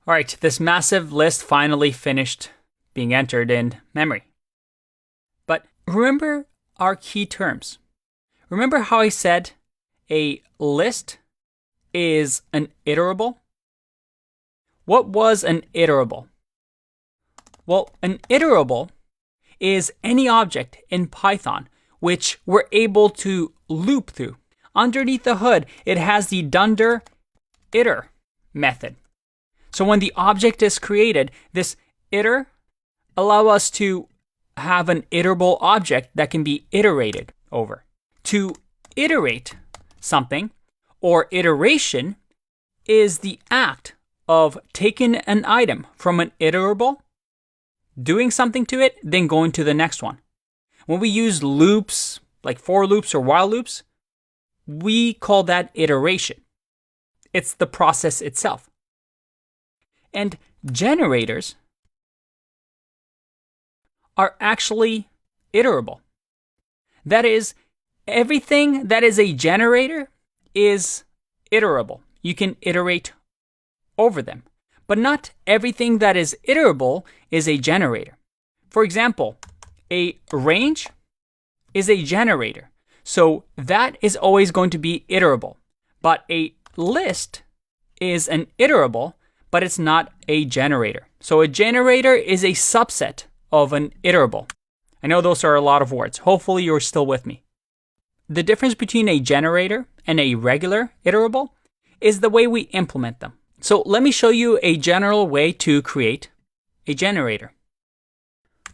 All right, this massive list finally finished being entered in memory. But remember our key terms. Remember how I said a list is an iterable? What was an iterable? Well, an iterable is any object in Python which we're able to loop through. Underneath the hood, it has the dunder iter method. So when the object is created, this iter allows us to have an iterable object that can be iterated over. To iterate something, or iteration, is the act of taking an item from an iterable, doing something to it, then going to the next one. When we use loops, like for loops or while loops, we call that iteration. It's the process itself. And generators are actually iterable. That is, everything that is a generator is iterable. You can iterate over them. But not everything that is iterable is a generator. For example, a range is a generator. So that is always going to be iterable. But a list is an iterable, but it's not a generator. So a generator is a subset of an iterable. I know those are a lot of words. Hopefully you're still with me. The difference between a generator and a regular iterable is the way we implement them. So let me show you a general way to create a generator.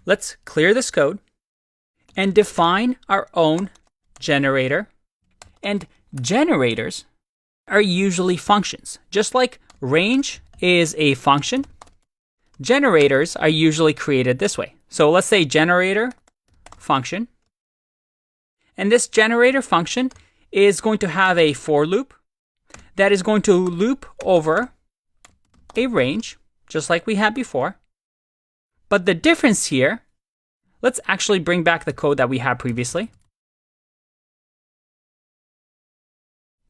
Let's clear this code and define our own generator. And generators are usually functions. Just like range is a function, generators are usually created this way. So let's say generator function. And this generator function is going to have a for loop that is going to loop over a range, just like we had before. But the difference here, let's actually bring back the code that we had previously.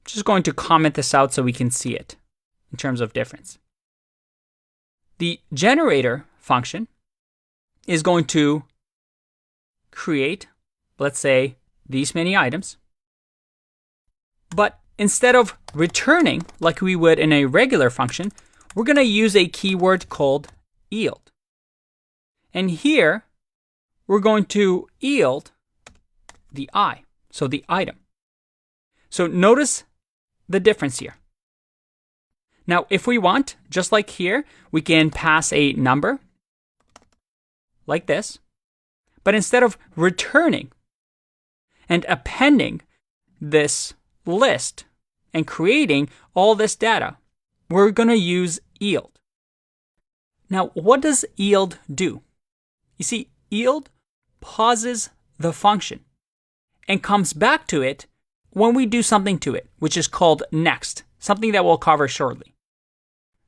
Just going to comment this out so we can see it in terms of difference. The generator function is going to create, let's say, these many items. But instead of returning like we would in a regular function, we're going to use a keyword called yield. And here, we're going to yield the I, so the item. So notice the difference here. Now, if we want, just like here, we can pass a number like this. But instead of returning and appending this list and creating all this data, we're going to use yield. Now, what does yield do? You see, yield pauses the function and comes back to it when we do something to it, which is called next, something that we'll cover shortly.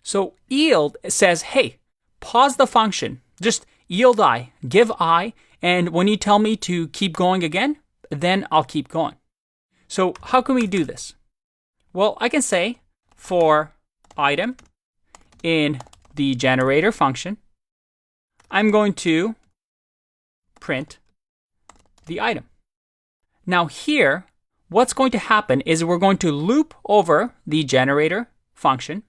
So yield says, hey, pause the function, just yield I, give I, and when you tell me to keep going again, then I'll keep going. So how can we do this? Well, I can say for item in the generator function, I'm going to print the item. Now here, what's going to happen is we're going to loop over the generator function,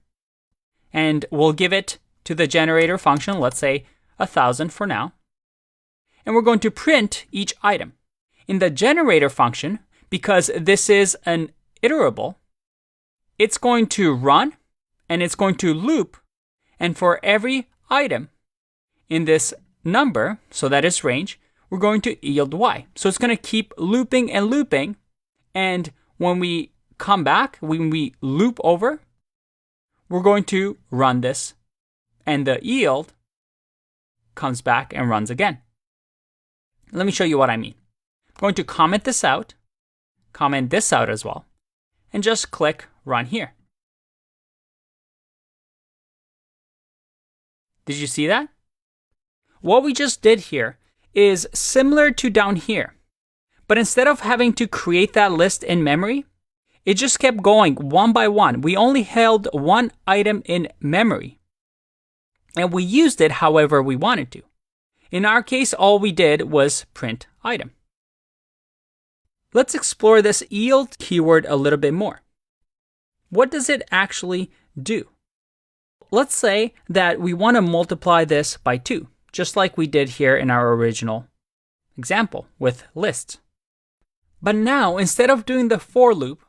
and we'll give it to the generator function, let's say 1,000 for now. And we're going to print each item. In the generator function, because this is an iterable, it's going to run and it's going to loop. And for every item in this number, so that is range, we're going to yield y. So it's going to keep looping and looping. And when we come back, when we loop over, we're going to run this. And the yield comes back and runs again. Let me show you what I mean. I'm going to comment this out as well, and just click run here. Did you see that? What we just did here is similar to down here, but instead of having to create that list in memory, it just kept going one by one. We only held one item in memory. and we used it however we wanted to. In our case, all we did was print item. Let's explore this yield keyword a little bit more. What does it actually do? Let's say that we want to multiply this by 2, just like we did here in our original example with lists. But now, instead of doing the for loop,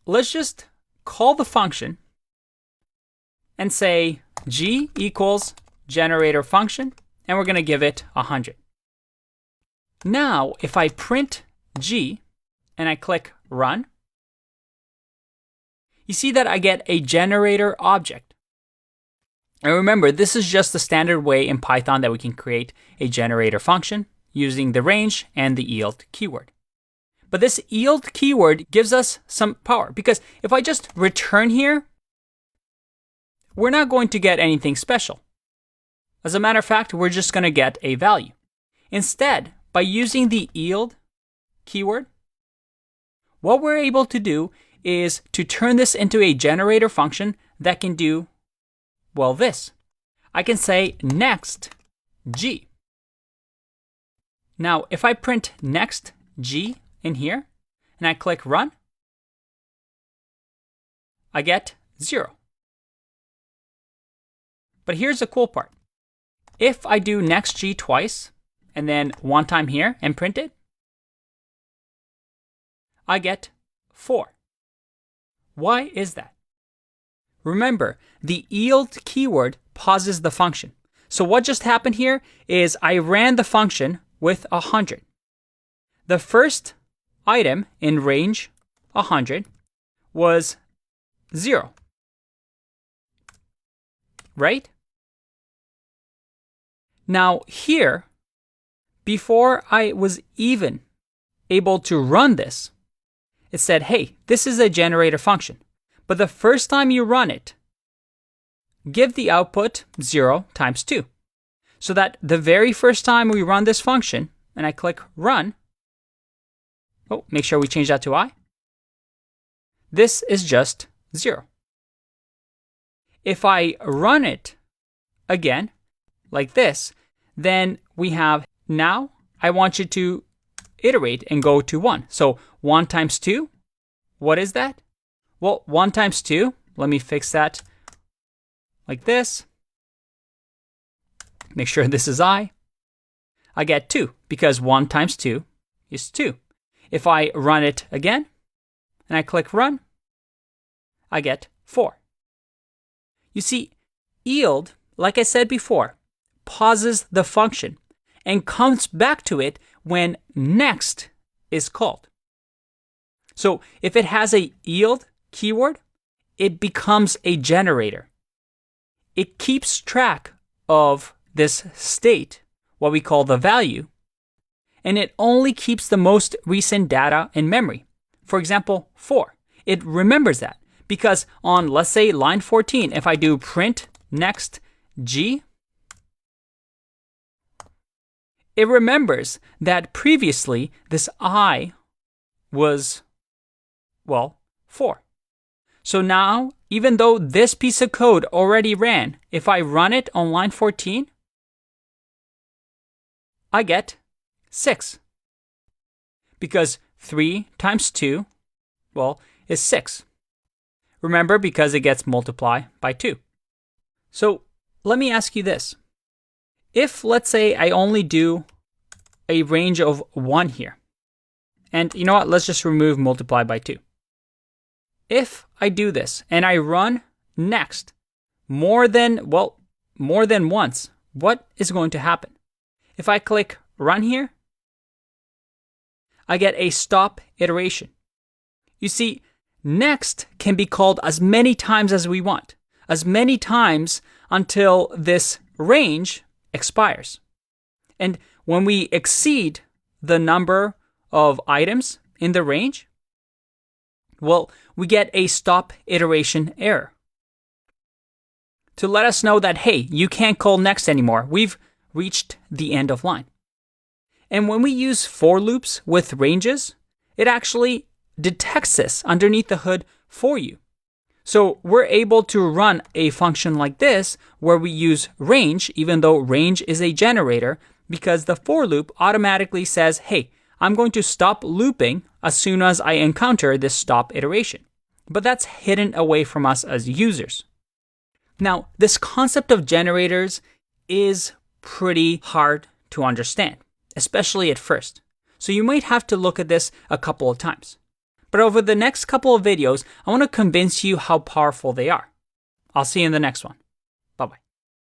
let's just call the function and say g equals generator function, and we're going to give it 100. Now, if I print g and I click run, you see that I get a generator object. And remember, this is just the standard way in Python that we can create a generator function using the range and the yield keyword. But this yield keyword gives us some power, because if I just return here, we're not going to get anything special. As a matter of fact, we're just going to get a value. Instead, by using the yield keyword, what we're able to do is to turn this into a generator function that can do, well, this. I can say next g. Now, if I print next g in here and I click run, I get 0. But here's the cool part. If I do next g twice and then one time here and print it, I get 4. Why is that? Remember, the yield keyword pauses the function. So what just happened here is I ran the function with 100. The first item in range 100 was 0. Right? Now here, before I was even able to run this, it said, hey, this is a generator function. But the first time you run it, give the output 0 times 2. So that the very first time we run this function, and I click run, oh, make sure we change that to I. This is just 0. If I run it again, like this, then we have, now I want you to iterate and go to 1. So 1 times 2, what is that? Well, 1 times 2, let me fix that like this. Make sure this is I get 2, because 1 times 2 is 2. If I run it again, and I click run, I get 4. You see, yield, like I said before, pauses the function and comes back to it when next is called. So if it has a yield keyword, it becomes a generator. It keeps track of this state, what we call the value, and it only keeps the most recent data in memory. For example, 4. It remembers that because on, let's say, line 14, if I do print next g, it remembers that previously this I was, well, 4. So now, even though this piece of code already ran, if I run it on line 14, I get 6. Because 3 times 2, well, is 6. Remember, because it gets multiplied by 2. So let me ask you this. If, let's say, I only do a range of 1 here, and you know what, let's just remove multiply by 2. If I do this and I run next more than once, what is going to happen? If I click run here, I get a stop iteration. You see, next can be called as many times as we want, as many times until this range expires. And when we exceed the number of items in the range, well, we get a stop iteration error to let us know that, hey, you can't call next anymore. We've reached the end of line. And when we use for loops with ranges, it actually detects this underneath the hood for you. So we're able to run a function like this where we use range, even though range is a generator, because the for loop automatically says, hey, I'm going to stop looping as soon as I encounter this stop iteration. But that's hidden away from us as users. Now, this concept of generators is pretty hard to understand, especially at first. So you might have to look at this a couple of times. But over the next couple of videos, I want to convince you how powerful they are. I'll see you in the next one.